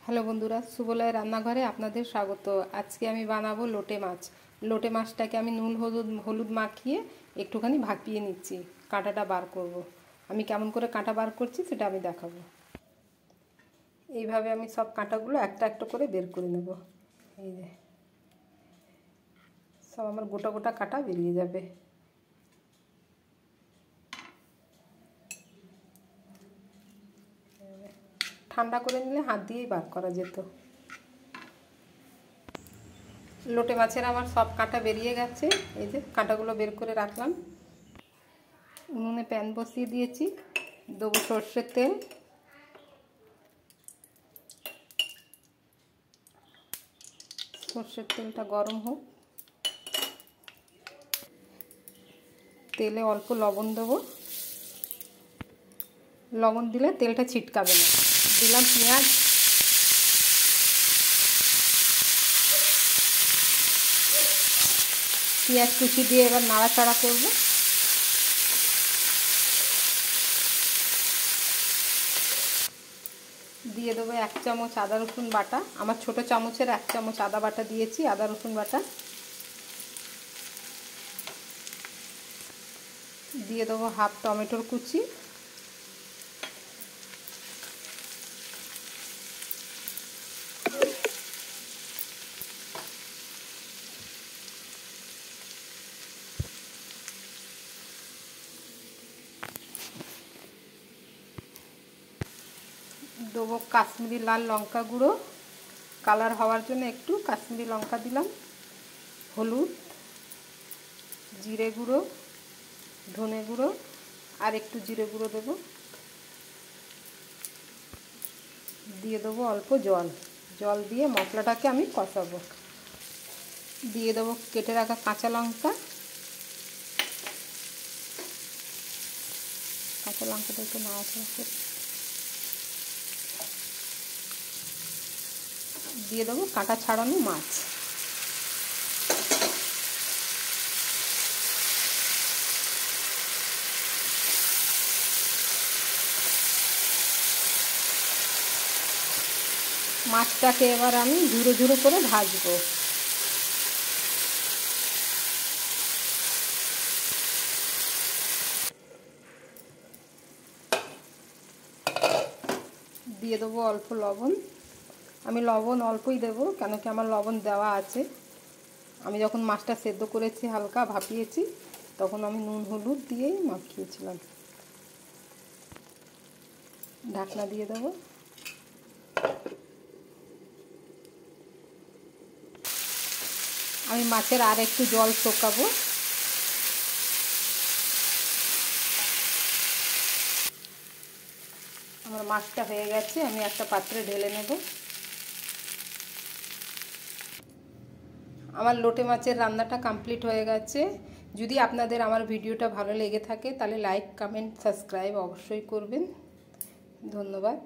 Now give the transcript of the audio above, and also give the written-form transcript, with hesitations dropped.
Hello বন্ধুরা, সুবলয় রান্নাঘরে আপনাদের স্বাগত। আজকে আমি বানাবো লোটে মাছ। লোটে মাছটাকে আমি নুন হলুদ মাখিয়ে একটুখানি ভাপিয়ে নিচ্ছি, কাঁটাটা বার করব। আমি কেমন করে কাঁটা বার করছি সেটা আমি দেখাবো। এইভাবে আমি সব কাঁটাগুলো একটা একটা করে বের করে নেব। এই যে সব আমার গোটা গোটা কাঁটা বেরিয়ে যাবে। ঠান্ডা করে নিলে হাত দিয়েই বার করা যেত। লোটে মাছের আমার সব কাঁটা বেরিয়ে গেছে। এই যে কাঁটাগুলো বের করে রাখলাম। উনুনে প্যান বসিয়ে দিয়েছি, দেবো সর্ষের তেল। সর্ষের তেলটা গরম হোক। তেলে অল্প লবণ দেবো। লবণ দিলে তেলটা ছিটকাবে না। দিলাম পেঁয়াজ, পেঁয়াজ কুচি দিয়ে এবার নাড়াচাড়া করব। দিয়ে দেবো 1 চামচ আদা রসুন বাটা। আমার ছোট চামচের 1 চামচ আদা বাটা দিয়েছি, আদা রসুন বাটা। দিয়ে দেবো হাফ টমেটোর কুচি। দেবো কাশ্মীরি লাল লঙ্কা গুঁড়ো, কালার হওয়ার জন্য একটু কাশ্মীরি লঙ্কা দিলাম। হলুদ, জিরে গুঁড়ো, ধনে গুঁড়ো আর একটু জিরে গুঁড়ো দেবো। দিয়ে দেবো অল্প জল। জল দিয়ে মশলাটাকে আমি কষাবো। দিয়ে দেবো কেটে রাখা কাঁচা লঙ্কা। কাঁচা লঙ্কাটা একটু নাড়াচাড়া করে দিয়ে দেবো কাঁটা ছাড়ানো মাছ। মাছটাকে এবার আমি ঝুরো ঝুরো করে ভাজবো। দিয়ে দেবো অল্প লবণ। আমি লবণ অল্পই দেবো, কেন কি আমার লবণ দেওয়া আছে। আমি যখন মাছটা সেদ্ধ করেছি, হালকা ভাপিয়েছি, তখন আমি নুন হলুদ দিয়েই মাখিয়েছিলাম। ঢাকনা দিয়ে দেবো। আমি মাছের আর একটু জল শুকাবো। আমার মাছটা হয়ে গেছে, আমি একটা পাত্রে ঢেলে নেব। আমার লোটে মাছের রান্নাটা কমপ্লিট হয়ে গেছে। যদি আপনাদের আমার ভিডিওটা ভালো লেগে থাকে তাহলে লাইক, কমেন্ট, সাবস্ক্রাইব অবশ্যই করবেন। ধন্যবাদ।